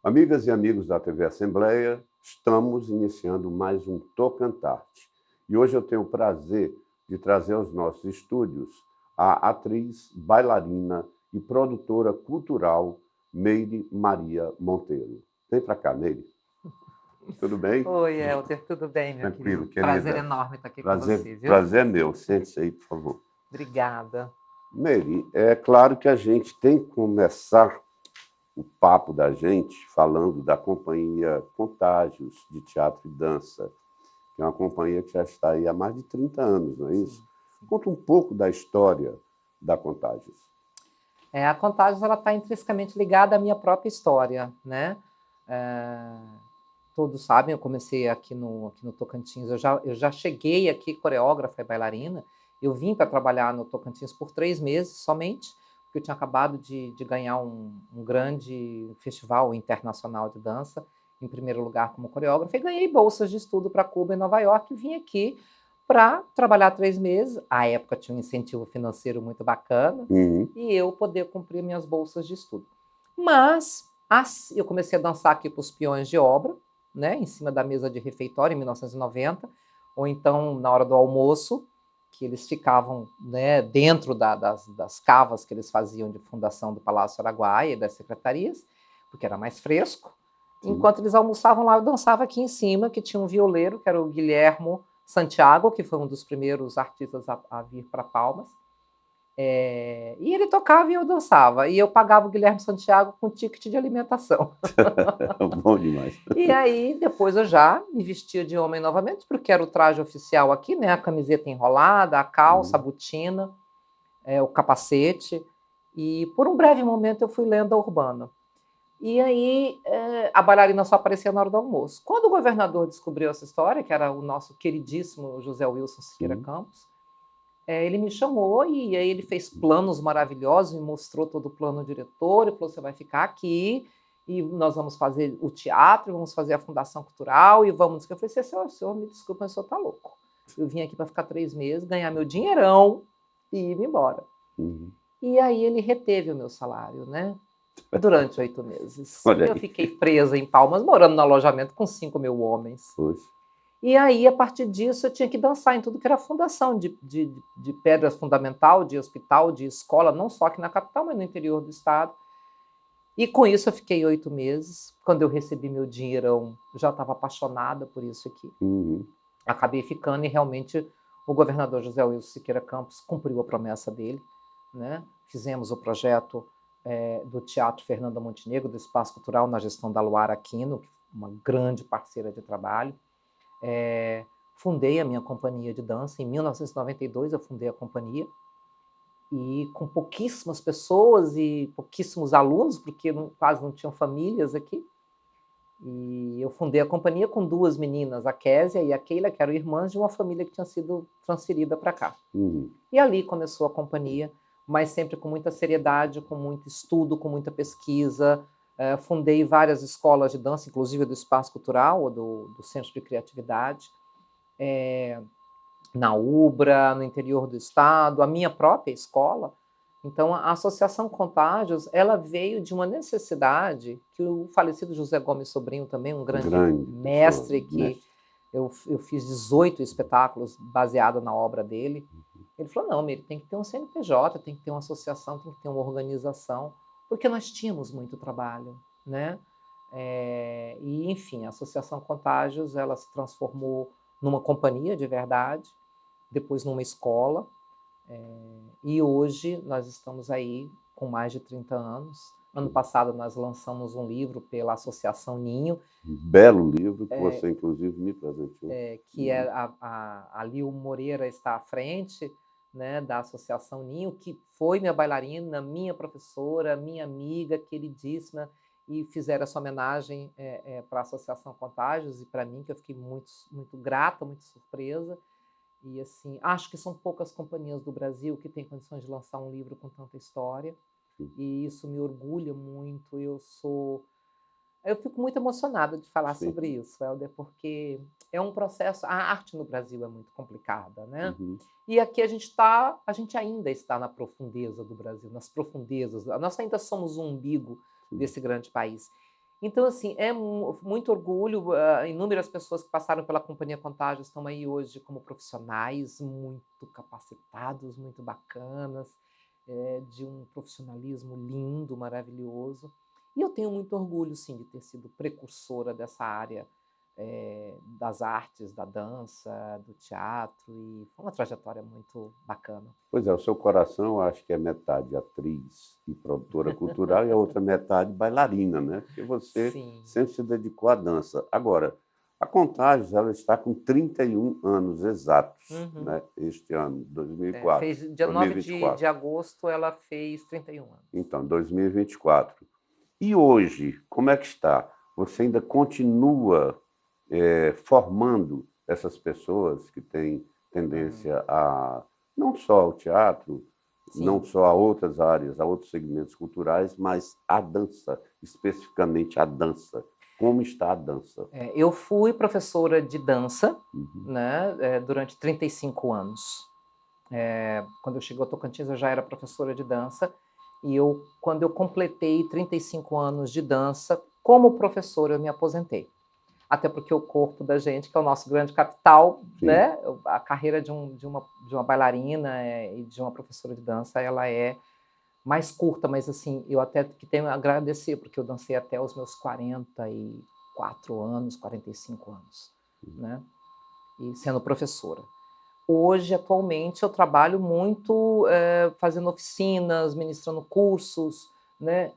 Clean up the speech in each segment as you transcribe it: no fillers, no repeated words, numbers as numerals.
Amigas e amigos da TV Assembleia, estamos iniciando mais um Tocantarte. E hoje eu tenho o prazer de trazer aos nossos estúdios a atriz, bailarina e produtora cultural Meire Maria Monteiro. Vem para cá, Meire. Tudo bem? Oi, Helder, tudo bem, meu Tranquilo, querido? Prazer querida. enorme estar aqui com Prazer, você, viu? prazer é meu. Sente-se aí, por favor. Obrigada. Meire, é claro que a gente tem que começar o papo da gente falando da companhia Contágios de Teatro e Dança, que é uma companhia que já está aí há mais de 30 anos, não é isso? Sim. Conta um pouco da história da Contágios. A Contágios está intrinsecamente ligada à minha própria história, né? É, todos sabem, eu comecei aqui no Tocantins, eu já cheguei aqui coreógrafa e bailarina, eu vim para trabalhar no Tocantins por 3 meses somente, porque eu tinha acabado de ganhar um grande festival internacional de dança, em primeiro lugar como coreógrafa, e ganhei bolsas de estudo para Cuba e Nova York, e vim aqui para trabalhar 3 meses. À época tinha um incentivo financeiro muito bacana, Uhum. e eu poder cumprir minhas bolsas de estudo. Mas eu comecei a dançar aqui para os peões de obra, né, em cima da mesa de refeitório, em 1990, ou então na hora do almoço, que eles ficavam, né, dentro das cavas que eles faziam de fundação do Palácio Araguaia e das secretarias, porque era mais fresco. Sim. Enquanto eles almoçavam lá, eu dançava aqui em cima, que tinha um violeiro, que era o Guilhermo Santiago, que foi um dos primeiros artistas a vir para Palmas. E ele tocava e eu dançava. E eu pagava o Guilherme Santiago com ticket de alimentação. Bom demais. E aí, depois eu já me vestia de homem novamente, porque era o traje oficial aqui, né? A camiseta enrolada, a calça, a botina, o capacete. E por um breve momento eu fui lenda urbana. E aí a bailarina só aparecia na hora do almoço. Quando o governador descobriu essa história, que era o nosso queridíssimo José Wilson Siqueira Sim. Campos, ele me chamou e aí ele fez planos maravilhosos, me mostrou todo o plano diretor e falou: você vai ficar aqui e nós vamos fazer o teatro, vamos fazer a fundação cultural e vamos. Eu falei: senhor, me desculpa, mas o senhor está louco. Eu vim aqui para ficar 3 meses, ganhar meu dinheirão e ir embora. Uhum. E aí ele reteve o meu salário, né? Durante 8 meses. Olha Eu aí. fiquei presa em Palmas, morando no alojamento com 5.000 homens. Poxa. E aí, a partir disso, eu tinha que dançar em tudo que era fundação, de pedra fundamental, de hospital, de escola, não só aqui na capital, mas no interior do estado. E com isso eu fiquei 8 meses. Quando eu recebi meu dinheirão, eu já estava apaixonada por isso aqui. Uhum. Acabei ficando e realmente o governador José Wilson Siqueira Campos cumpriu a promessa dele, né? Fizemos o projeto do Teatro Fernanda Montenegro, do Espaço Cultural, na gestão da Luara Aquino, uma grande parceira de trabalho. Fundei a minha companhia de dança. Em 1992 eu fundei a companhia, e com pouquíssimas pessoas e pouquíssimos alunos, porque quase não tinham famílias aqui. E eu fundei a companhia com 2 meninas, a Késia e a Keila, que eram irmãs de uma família que tinha sido transferida para cá. Uhum. E ali começou a companhia, mas sempre com muita seriedade, com muito estudo, com muita pesquisa. Fundei várias escolas de dança, inclusive do Espaço Cultural, ou do Centro de Criatividade, na UBRA, no interior do estado, a minha própria escola. Então, a Associação Contágios, ela veio de uma necessidade que o falecido José Gomes Sobrinho, também um grande mestre, que eu fiz 18 espetáculos baseados na obra dele. Ele falou: não, Meire, tem que ter um CNPJ, tem que ter uma associação, tem que ter uma organização, porque nós tínhamos muito trabalho, né? E, enfim, a Associação Contágios, ela se transformou numa companhia de verdade, depois numa escola, e hoje nós estamos aí com mais de 30 anos. Ano passado nós lançamos um livro pela Associação Ninho. Um belo livro que você, inclusive, me presenteou. Que é a Lil Moreira está à frente, né, da Associação Ninho, que foi minha bailarina, minha professora, minha amiga queridíssima, e fizeram essa homenagem para a Associação Contágios e para mim, que eu fiquei muito, muito grata, muito surpresa. E assim, acho que são poucas companhias do Brasil que têm condições de lançar um livro com tanta história. E isso me orgulha muito. Eu fico muito emocionada de falar sobre isso, Helder, porque é um processo. A arte no Brasil é muito complicada, né? Uhum. E aqui a gente ainda está na profundeza do Brasil, nas profundezas. Nós ainda somos o umbigo desse grande país. Então, assim, é muito orgulho. Inúmeras pessoas que passaram pela Companhia Contágio estão aí hoje como profissionais muito capacitados, muito bacanas, de um profissionalismo lindo, maravilhoso. E eu tenho muito orgulho, sim, de ter sido precursora dessa área das artes, da dança, do teatro, e foi uma trajetória muito bacana. Pois é, o seu coração, eu acho que é metade atriz e produtora cultural e a outra metade bailarina, né? Porque você Sim. sempre se dedicou à dança. Agora, a Contágios, ela está com 31 anos exatos, né? Este ano, 2004. Fez dia 9 de 2024. agosto, ela fez 31 anos. Então, 2024. E hoje, como é que está? Você ainda continua formando essas pessoas que têm tendência a não só ao teatro, Sim. não só a outras áreas, a outros segmentos culturais, mas a dança, especificamente a dança. Como está a dança? Eu fui professora de dança, né, durante 35 anos. Quando eu cheguei ao Tocantins, eu já era professora de dança, e quando eu completei 35 anos de dança, como professora, eu me aposentei. Até porque o corpo da gente, que é o nosso grande capital, né? A carreira de uma bailarina e de uma professora de dança, ela é mais curta, mas assim, eu até que tenho a agradecer, porque eu dancei até os meus 44 anos, 45 anos, né? E sendo professora. Hoje, atualmente, eu trabalho muito fazendo oficinas, ministrando cursos, né?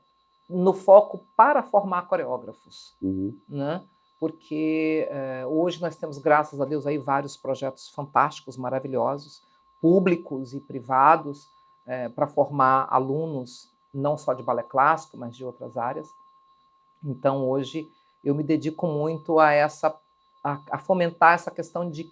No foco para formar coreógrafos, né? Porque hoje nós temos, graças a Deus, aí vários projetos fantásticos, maravilhosos, públicos e privados, para formar alunos, não só de balé clássico, mas de outras áreas. Então, hoje, eu me dedico muito a fomentar essa questão de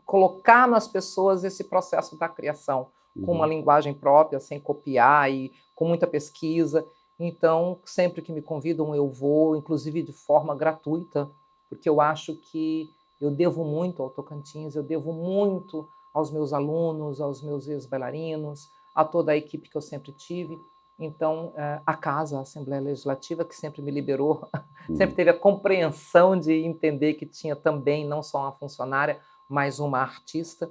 colocar nas pessoas esse processo da criação, com uma linguagem própria, sem copiar e com muita pesquisa. Então, sempre que me convidam, eu vou, inclusive de forma gratuita, porque eu acho que eu devo muito ao Tocantins, eu devo muito aos meus alunos, aos meus ex-bailarinos, a toda a equipe que eu sempre tive. Então, a casa, a Assembleia Legislativa, que sempre me liberou, sempre teve a compreensão de entender que tinha também não só uma funcionária, mas uma artista.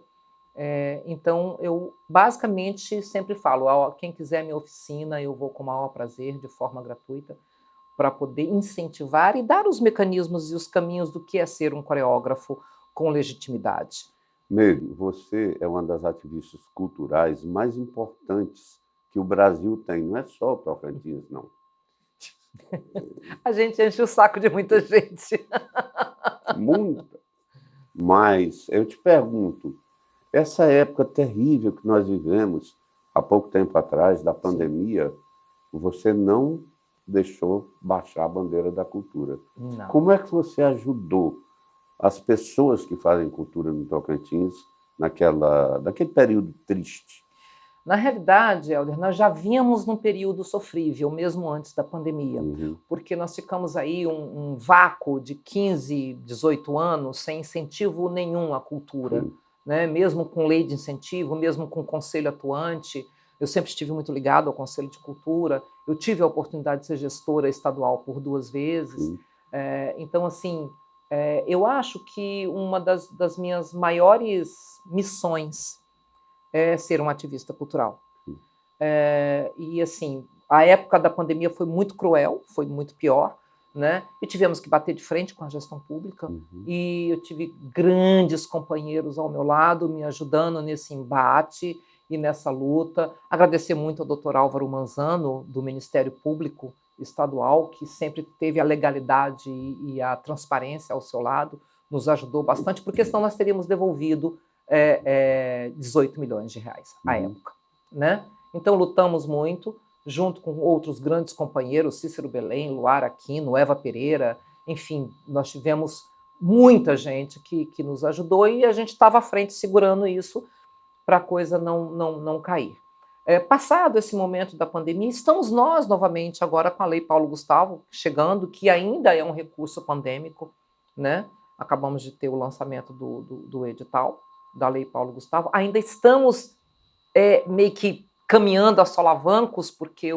Então, eu basicamente sempre falo, quem quiser minha oficina, eu vou com o maior prazer, de forma gratuita, para poder incentivar e dar os mecanismos e os caminhos do que é ser um coreógrafo com legitimidade. Meire, você é uma das ativistas culturais mais importantes que o Brasil tem. Não é só o Tocantins, não. A gente enche o saco de muita gente. Muita. Mas eu te pergunto, essa época terrível que nós vivemos há pouco tempo atrás, da pandemia, você não deixou baixar a bandeira da cultura. Não. Como é que você ajudou as pessoas que fazem cultura no Tocantins naquele período triste? Na realidade, Helder, nós já vínhamos num período sofrível, mesmo antes da pandemia, porque nós ficamos aí um vácuo de 15, 18 anos sem incentivo nenhum à cultura, né? Mesmo com lei de incentivo, mesmo com conselho atuante. Eu sempre estive muito ligado ao Conselho de Cultura, eu tive a oportunidade de ser gestora estadual por 2 vezes. Então, assim, eu acho que uma das minhas maiores missões é ser um ativista cultural. E, assim, a época da pandemia foi muito cruel, foi muito pior, né? E tivemos que bater de frente com a gestão pública. E eu tive grandes companheiros ao meu lado, me ajudando nesse embate e nessa luta. Agradecer muito ao doutor Álvaro Manzano, do Ministério Público Estadual, que sempre teve a legalidade e a transparência ao seu lado, nos ajudou bastante, porque senão nós teríamos devolvido 18 milhões de reais à época, né? Então lutamos muito, junto com outros grandes companheiros, Cícero Belém, Luar Aquino, Eva Pereira, enfim, nós tivemos muita gente que nos ajudou e a gente estava à frente segurando isso para a coisa não cair. Passado esse momento da pandemia, estamos nós novamente agora com a Lei Paulo Gustavo chegando, que ainda é um recurso pandêmico, né? Acabamos de ter o lançamento do edital da Lei Paulo Gustavo. Ainda estamos meio que caminhando a solavancos, porque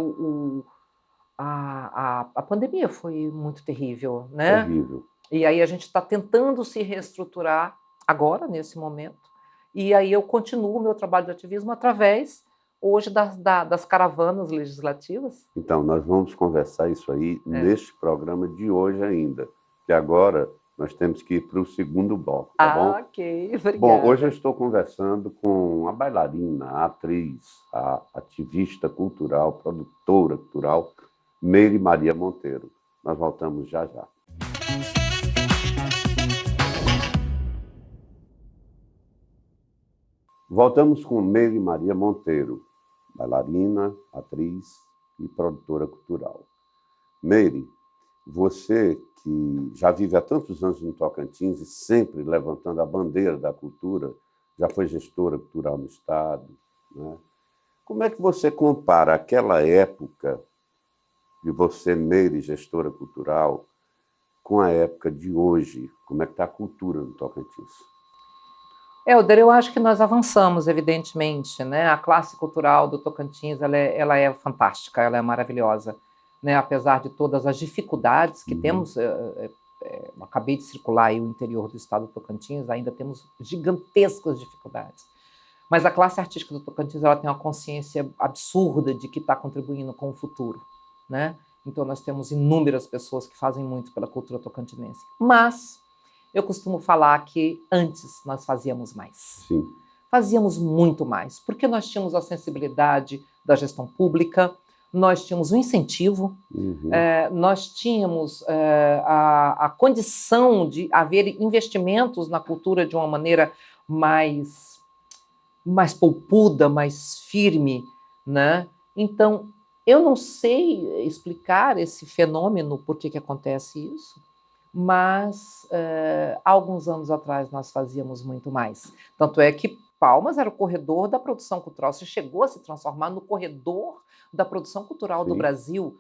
a pandemia foi muito terrível, né? Terrível. E aí a gente está tentando se reestruturar agora, nesse momento, e aí eu continuo o meu trabalho de ativismo através, hoje, das caravanas legislativas. Então, nós vamos conversar isso aí neste programa de hoje ainda, que agora nós temos que ir para o segundo bloco, tá bom? Ok, obrigada. Bom, hoje eu estou conversando com a bailarina, a atriz, a ativista cultural, produtora cultural, Meire Maria Monteiro. Nós voltamos já já. Voltamos com Meire Maria Monteiro, bailarina, atriz e produtora cultural. Meire, você que já vive há tantos anos no Tocantins e sempre levantando a bandeira da cultura, já foi gestora cultural no Estado, né? Como é que você compara aquela época de você, Meire, gestora cultural, com a época de hoje? Como é que está a cultura no Tocantins? Helder, eu acho que nós avançamos, evidentemente, né? A classe cultural do Tocantins, ela é fantástica, ela é maravilhosa, né? Apesar de todas as dificuldades que temos, acabei de circular aí o interior do estado do Tocantins, ainda temos gigantescas dificuldades. Mas a classe artística do Tocantins, ela tem uma consciência absurda de que está contribuindo com o futuro, né? Então nós temos inúmeras pessoas que fazem muito pela cultura tocantinense. Mas eu costumo falar que antes nós fazíamos mais. Sim. Fazíamos muito mais, porque nós tínhamos a sensibilidade da gestão pública, nós tínhamos o incentivo, nós tínhamos a condição de haver investimentos na cultura de uma maneira mais poupuda, mais firme, né? Então, eu não sei explicar esse fenômeno, por que acontece isso, mas há alguns anos atrás nós fazíamos muito mais. Tanto é que Palmas era o corredor da produção cultural, se chegou a se transformar no corredor da produção cultural do Brasil.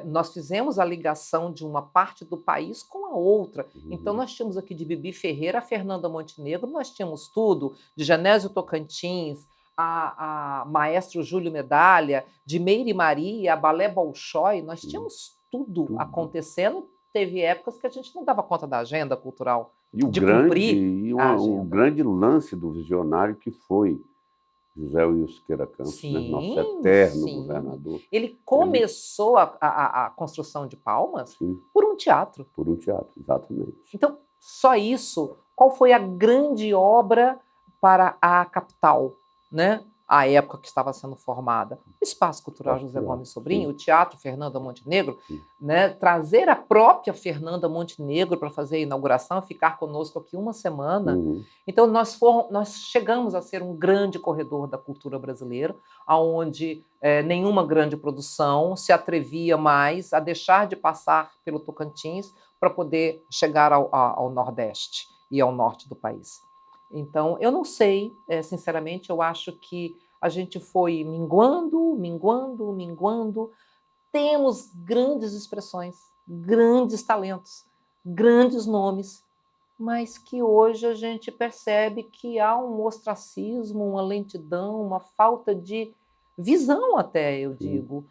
Nós fizemos a ligação de uma parte do país com a outra. Então, nós tínhamos aqui de Bibi Ferreira a Fernanda Montenegro, nós tínhamos tudo, de Genésio Tocantins, a Maestro Júlio Medalha, de Meire Maria, a Balé Bolshoi, nós tínhamos tudo acontecendo. Teve épocas que a gente não dava conta da agenda cultural, de cumprir a agenda. O grande lance do visionário que foi José Wilson Campos, né? Nosso eterno governador. Ele começou a construção de Palmas por um teatro. Por um teatro, exatamente. Então, só isso. Qual foi a grande obra para a capital, né? A época que estava sendo formada? O Espaço Cultural José Gomes Sobrinho, o Teatro Fernanda Montenegro, né? Trazer a própria Fernanda Montenegro para fazer a inauguração, ficar conosco aqui uma semana. Então, nós chegamos a ser um grande corredor da cultura brasileira, onde nenhuma grande produção se atrevia mais a deixar de passar pelo Tocantins para poder chegar ao Nordeste e ao norte do país. Então, eu não sei, sinceramente, eu acho que a gente foi minguando. Temos grandes expressões, grandes talentos, grandes nomes, mas que hoje a gente percebe que há um ostracismo, uma lentidão, uma falta de visão até, eu digo,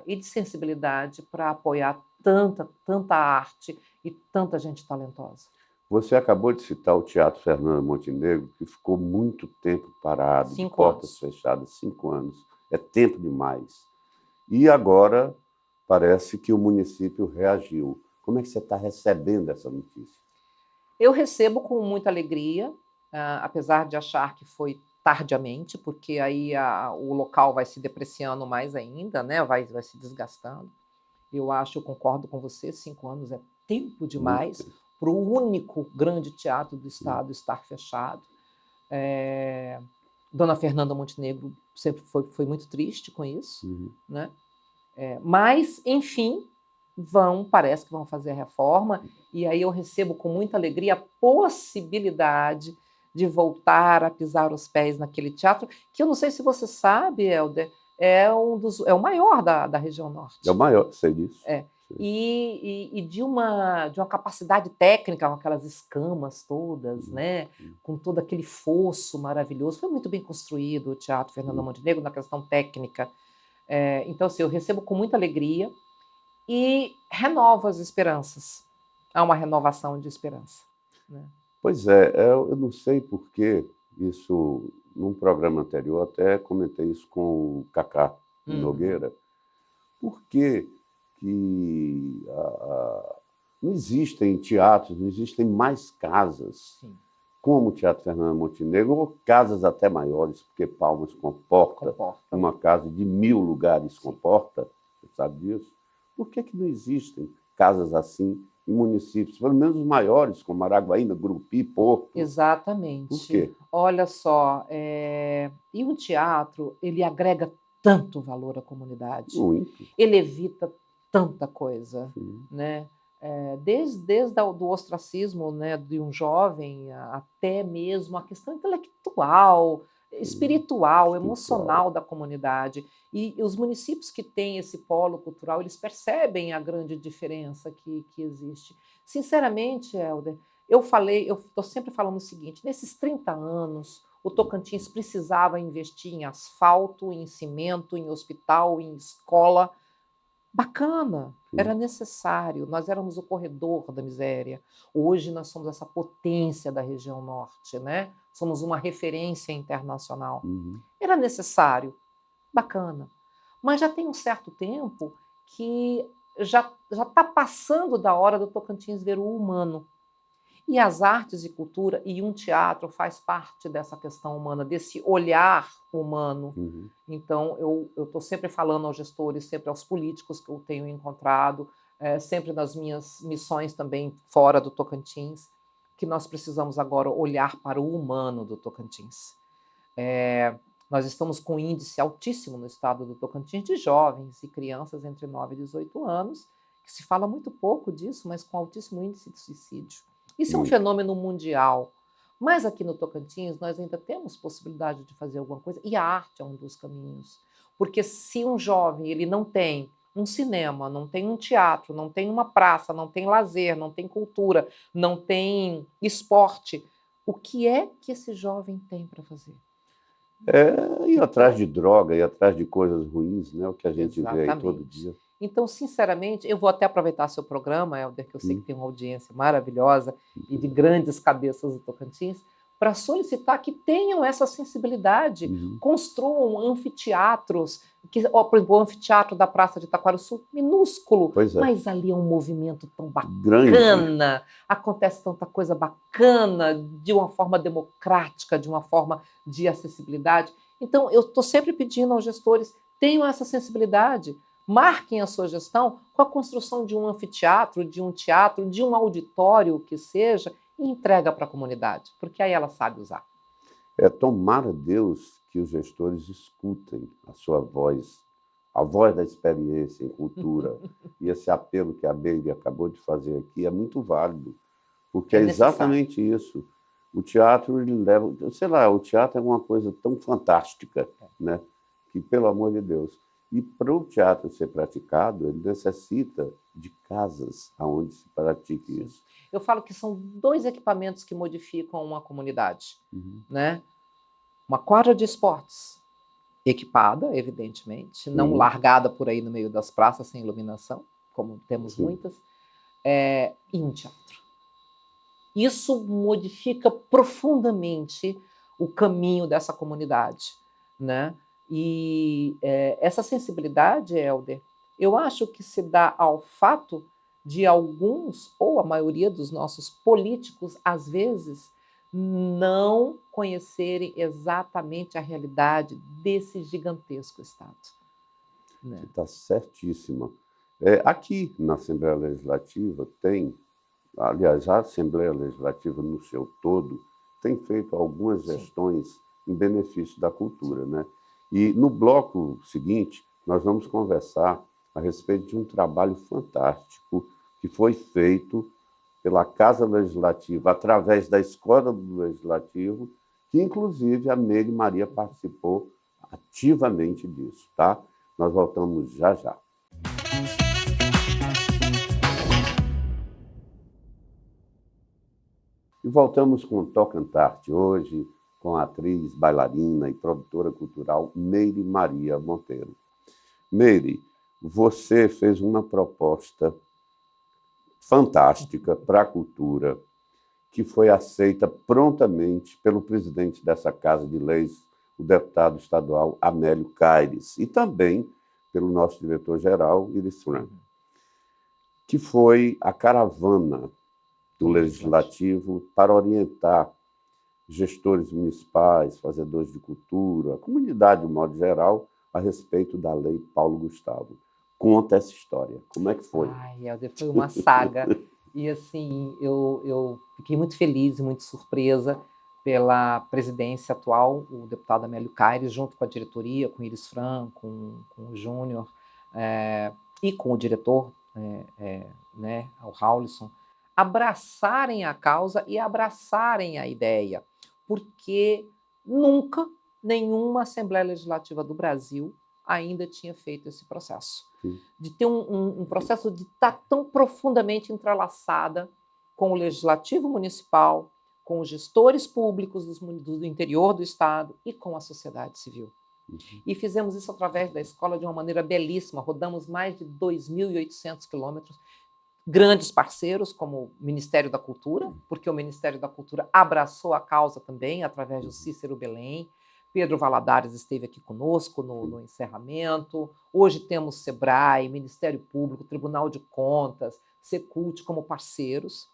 e de sensibilidade para apoiar tanta arte e tanta gente talentosa. Você acabou de citar o Teatro Fernanda Montenegro, que ficou muito tempo parado, de portas fechadas, 5 anos. É tempo demais. E agora parece que o município reagiu. Como é que você está recebendo essa notícia? Eu recebo com muita alegria, apesar de achar que foi tardiamente, porque aí o local vai se depreciando mais ainda, né? Vai se desgastando. Eu concordo com você, 5 anos é tempo demais para o único grande teatro do estado estar fechado. Dona Fernanda Montenegro sempre foi muito triste com isso, né? Mas, enfim, parece que vão fazer a reforma, e aí eu recebo com muita alegria a possibilidade de voltar a pisar os pés naquele teatro, que eu não sei se você sabe, Helder, é o maior da região norte. É o maior, sei disso. E de uma capacidade técnica, com aquelas escamas todas, né? Com todo aquele fosso maravilhoso. Foi muito bem construído o Teatro Fernanda Montenegro na questão técnica. Então, assim, eu recebo com muita alegria e renovo as esperanças. Há uma renovação de esperança, né? Pois é, eu não sei por que isso, num programa anterior, até comentei isso com o Cacá Nogueira, por que que não existem teatros, não existem mais casas, Sim. como o Teatro Fernando Montenegro, ou casas até maiores, porque Palmas comporta uma casa de 1000 lugares, comporta, você sabe disso? Por que não existem casas assim em municípios, pelo menos os maiores, como Araguaína, Gurupi, Porto? Exatamente. Por quê? Olha só, e o teatro, ele agrega tanto valor à comunidade. Muito. Ele evita tanta coisa, né? Desde do ostracismo, né, de um jovem até mesmo a questão intelectual, espiritual, emocional da comunidade. E os municípios que têm esse polo cultural, eles percebem a grande diferença que existe. Sinceramente, Helder, eu estou sempre falando o seguinte, nesses 30 anos, o Tocantins precisava investir em asfalto, em cimento, em hospital, em escola. Bacana, era necessário, nós éramos o corredor da miséria. Hoje nós somos essa potência da região norte, né? Somos uma referência internacional. Era necessário, bacana. Mas já tem um certo tempo que já está passando da hora do Tocantins ver o humano. E as artes e cultura, e um teatro faz parte dessa questão humana, desse olhar humano. Então, eu estou sempre falando aos gestores, sempre aos políticos que eu tenho encontrado, sempre nas minhas missões também fora do Tocantins, que nós precisamos agora olhar para o humano do Tocantins. Nós estamos com um índice altíssimo no estado do Tocantins de jovens e crianças entre 9 e 18 anos, que se fala muito pouco disso, mas com altíssimo índice de suicídio. Isso é um fenômeno mundial. Mas aqui no Tocantins nós ainda temos possibilidade de fazer alguma coisa, e a arte é um dos caminhos. Porque se um jovem ele não tem um cinema, não tem um teatro, não tem uma praça, não tem lazer, não tem cultura, não tem esporte, o que é que esse jovem tem para fazer? Ir atrás de droga, ir atrás de coisas ruins, né? O que a gente vê aí todo dia. Então, sinceramente, eu vou até aproveitar seu programa, Helder, que eu sei que tem uma audiência maravilhosa e de grandes cabeças do Tocantins, para solicitar que tenham essa sensibilidade, construam anfiteatros, por exemplo, o anfiteatro da Praça de Taquarussu, minúsculo, mas ali é um movimento tão bacana, acontece tanta coisa bacana, de uma forma democrática, de uma forma de acessibilidade. Então, eu estou sempre pedindo aos gestores, tenham essa sensibilidade, marquem a sua gestão com a construção de um anfiteatro, de um teatro, de um auditório, que seja, e entrega para a comunidade, porque aí ela sabe usar. Tomara Deus que os gestores escutem a sua voz, a voz da experiência em cultura. E esse apelo que a Beire acabou de fazer aqui é muito válido, porque é exatamente isso. O teatro, ele leva... Sei lá, o teatro é uma coisa tão fantástica, né? Que, pelo amor de Deus... E para o teatro ser praticado, ele necessita de casas onde se pratique isso. Eu falo que são 2 equipamentos que modificam uma comunidade, né? Uma quadra de esportes, equipada, evidentemente, não largada por aí no meio das praças sem iluminação, como temos muitas, e um teatro. Isso modifica profundamente o caminho dessa comunidade, né? E essa sensibilidade, Helder, eu acho que se dá ao fato de alguns, ou a maioria dos nossos políticos, às vezes, não conhecerem exatamente a realidade desse gigantesco Estado. Você está certíssima. Aqui na Assembleia Legislativa tem, aliás, a Assembleia Legislativa no seu todo tem feito algumas gestões em benefício da cultura, né? E no bloco seguinte, nós vamos conversar a respeito de um trabalho fantástico que foi feito pela Casa Legislativa, através da Escola do Legislativo, que, inclusive, a Meire Maria participou ativamente disso, tá? Nós voltamos já já. E voltamos com o Tocantarte hoje, com a atriz, bailarina e produtora cultural Meire Maria Monteiro. Meire, você fez uma proposta fantástica para a cultura, que foi aceita prontamente pelo presidente dessa Casa de Leis, o deputado estadual Amélio Caires, e também pelo nosso diretor-geral, Iris Franco, que foi a caravana do Legislativo para orientar gestores municipais, fazedores de cultura, a comunidade, de modo geral, a respeito da Lei Paulo Gustavo. Conta essa história. Como é que foi? Ai, Helder, foi uma saga. E, assim, eu fiquei muito feliz e muito surpresa pela presidência atual, o deputado Amélio Caires, junto com a diretoria, com o Iris Fran, com o Júnior, e com o diretor, né, o Raulison, abraçarem a causa e abraçarem a ideia, porque nunca nenhuma Assembleia Legislativa do Brasil ainda tinha feito esse processo. De ter um processo de estar tão profundamente entrelaçada com o Legislativo Municipal, com os gestores públicos do interior do Estado e com a sociedade civil. E fizemos isso através da escola de uma maneira belíssima, rodamos mais de 2.800 quilômetros, grandes parceiros como o Ministério da Cultura, porque o Ministério da Cultura abraçou a causa também, através do Cícero Belém. Pedro Valadares esteve aqui conosco no encerramento. Hoje temos SEBRAE, Ministério Público, Tribunal de Contas, Secult como parceiros.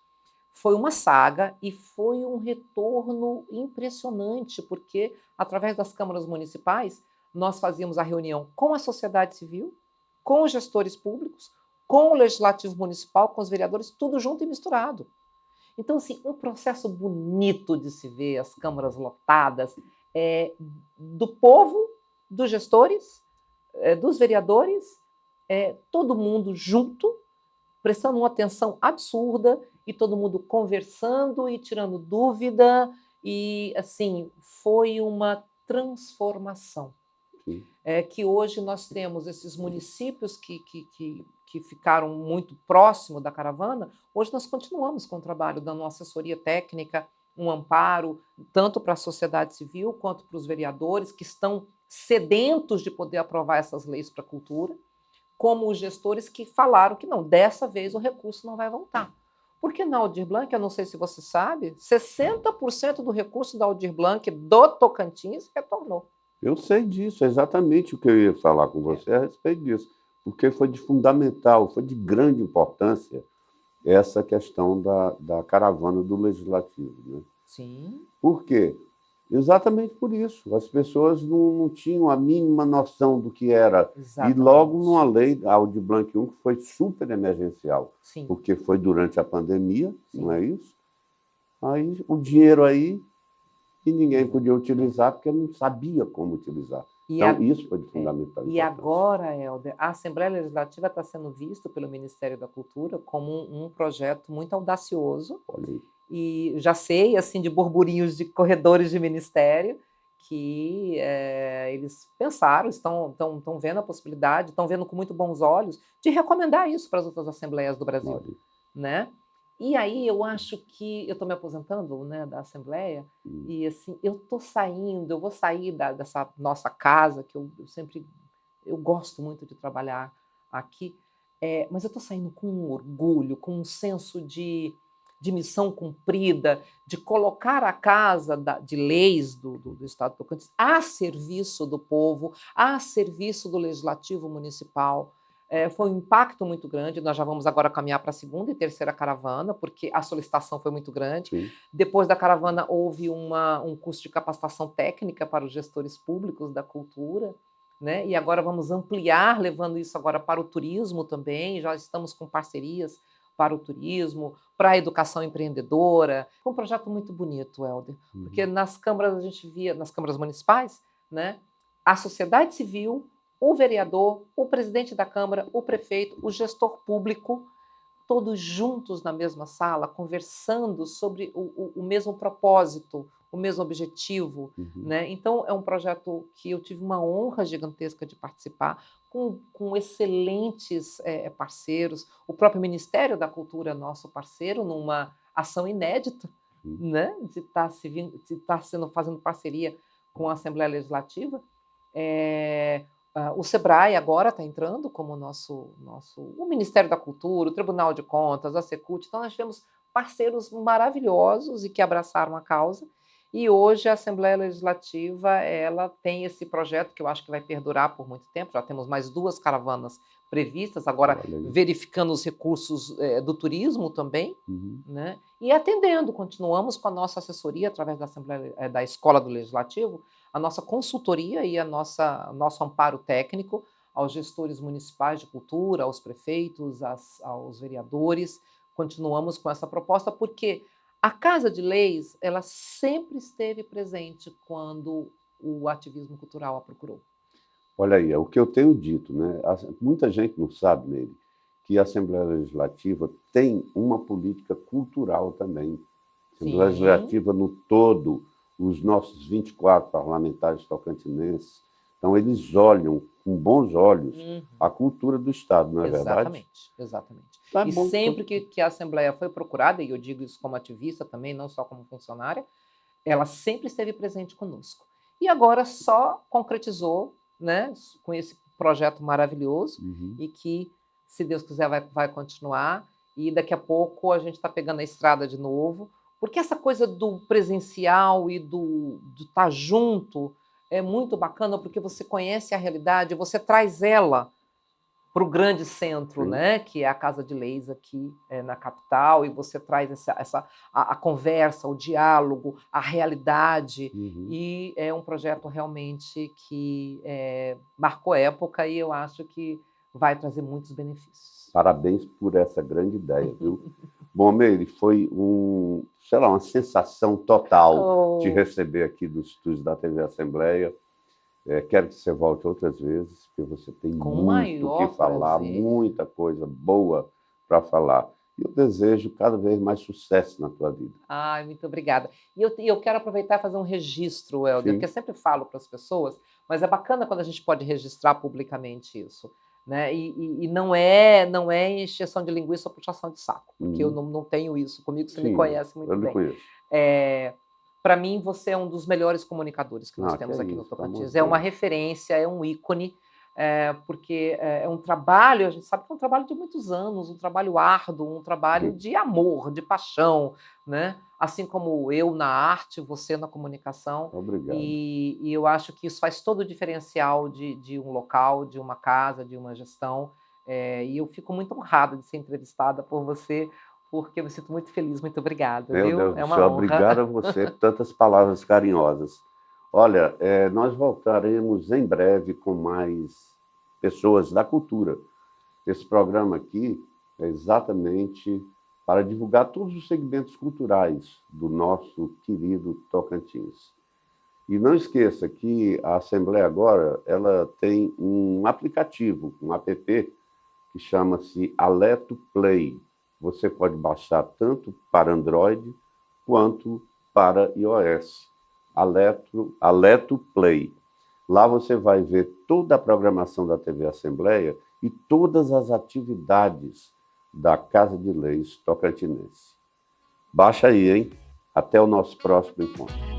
Foi uma saga e foi um retorno impressionante, porque, através das câmaras municipais, nós fazíamos a reunião com a sociedade civil, com os gestores públicos, com o Legislativo Municipal, com os vereadores, tudo junto e misturado. Então, assim, um processo bonito de se ver, as câmaras lotadas, do povo, dos gestores, dos vereadores, todo mundo junto, prestando uma atenção absurda e todo mundo conversando e tirando dúvida. E, assim, foi uma transformação. Que hoje nós temos esses municípios que ficaram muito próximo da caravana. Hoje nós continuamos com o trabalho, dando uma assessoria técnica, um amparo, tanto para a sociedade civil quanto para os vereadores, que estão sedentos de poder aprovar essas leis para a cultura, como os gestores que falaram que não, dessa vez o recurso não vai voltar. Porque na Aldir Blanc, eu não sei se você sabe, 60% do recurso da Aldir Blanc do Tocantins retornou. Eu sei disso, é exatamente o que eu ia falar com você a respeito disso, porque foi de fundamental, foi de grande importância essa questão da caravana do Legislativo. Né? Sim. Por quê? Exatamente por isso. As pessoas não tinham a mínima noção do que era. Exatamente. E logo numa lei, a Aldir Blanc I, que foi super emergencial, sim, porque foi durante a pandemia, sim, não é isso? Aí o dinheiro aí, e ninguém podia utilizar porque não sabia como utilizar. Então, isso foi de fundamental importância. E agora, Helder, a Assembleia Legislativa está sendo vista pelo Ministério da Cultura como um projeto muito audacioso. Olha aí. E já sei, assim, de burburinhos de corredores de ministério, que eles pensaram, estão vendo a possibilidade, estão vendo com muito bons olhos, de recomendar isso para as outras assembleias do Brasil. Né? E aí eu acho que eu estou me aposentando, né, da Assembleia, e assim, eu vou sair dessa nossa casa, que eu gosto muito de trabalhar aqui, mas eu estou saindo com um orgulho, com um senso de missão cumprida, de colocar a Casa de Leis do Estado do Tocantins a serviço do povo, a serviço do Legislativo Municipal. Foi um impacto muito grande. Nós já vamos agora caminhar para a segunda e terceira caravana, porque a solicitação foi muito grande. Sim. Depois da caravana, houve um curso de capacitação técnica para os gestores públicos da cultura, né? E agora vamos ampliar, levando isso agora para o turismo também. Já estamos com parcerias para o turismo, para a educação empreendedora. Foi um projeto muito bonito, Helder, porque nas câmaras a gente via, nas câmaras municipais, né, a sociedade civil, o vereador, o presidente da Câmara, o prefeito, o gestor público, todos juntos na mesma sala, conversando sobre o mesmo propósito, o mesmo objetivo. Né? Então, é um projeto que eu tive uma honra gigantesca de participar, com excelentes parceiros. O próprio Ministério da Cultura é nosso parceiro, numa ação inédita, né? de estar fazendo parceria com a Assembleia Legislativa. O SEBRAE agora está entrando como o Ministério da Cultura, o Tribunal de Contas, a Secult. Então, nós tivemos parceiros maravilhosos e que abraçaram a causa. E hoje a Assembleia Legislativa ela tem esse projeto que eu acho que vai perdurar por muito tempo. Já temos mais 2 caravanas previstas, agora verificando os recursos do turismo também, né? E atendendo, continuamos com a nossa assessoria através da Assembleia, da Escola do Legislativo, a nossa consultoria e nosso amparo técnico aos gestores municipais de cultura, aos prefeitos, aos vereadores. Continuamos com essa proposta porque a Casa de Leis ela sempre esteve presente quando o ativismo cultural a procurou. Olha aí, é o que eu tenho dito, né? Muita gente não sabe, Nery, que a Assembleia Legislativa tem uma política cultural também. A Assembleia Legislativa no todo, os nossos 24 parlamentares tocantinenses, então eles olham com bons olhos a cultura do Estado, não é verdade? Exatamente. Tá, e sempre que a Assembleia foi procurada, e eu digo isso como ativista também, não só como funcionária, ela sempre esteve presente conosco. E agora só concretizou, né, com esse projeto maravilhoso e que, se Deus quiser, vai continuar. E daqui a pouco a gente está pegando a estrada de novo, porque essa coisa do presencial e do estar junto é muito bacana, porque você conhece a realidade, você traz ela para o grande centro, né, que é a Casa de Leis aqui na capital, e você traz a conversa, o diálogo, a realidade, e é um projeto realmente que marcou época e eu acho que vai trazer muitos benefícios. Parabéns por essa grande ideia, viu? Bom, Meire, foi uma sensação total te receber aqui dos estúdios da TV Assembleia. Quero que você volte outras vezes, porque você tem muito o que falar, muita coisa boa para falar. E eu desejo cada vez mais sucesso na tua vida. Ai, muito obrigada. E eu quero aproveitar e fazer um registro, Helder, porque eu sempre falo para as pessoas, mas é bacana quando a gente pode registrar publicamente isso. Né? E não é encheção de linguiça ou puxação de saco, porque eu não tenho isso comigo, você me conhece muito bem. Conheço. Para mim, você é um dos melhores comunicadores que nós temos aqui no Tocantins. É uma referência, é um ícone, porque é um trabalho, a gente sabe que é um trabalho de muitos anos, um trabalho árduo, um trabalho de amor, de paixão, né? Assim como eu na arte, você na comunicação. Obrigado. E eu acho que isso faz todo o diferencial de um local, de uma casa, de uma gestão. E eu fico muito honrada de ser entrevistada por você, porque eu me sinto muito feliz. Muito obrigada. Meu Deus do céu, obrigado a você por tantas palavras carinhosas. Olha, nós voltaremos em breve com mais pessoas da cultura. Esse programa aqui é exatamente para divulgar todos os segmentos culturais do nosso querido Tocantins. E não esqueça que a Assembleia agora ela tem um aplicativo, um app, que chama-se Aleto Play. Você pode baixar tanto para Android quanto para iOS. Aleto Play. Lá você vai ver toda a programação da TV Assembleia e todas as atividades da Casa de Leis Tocantinense. Baixa aí, hein? Até o nosso próximo encontro.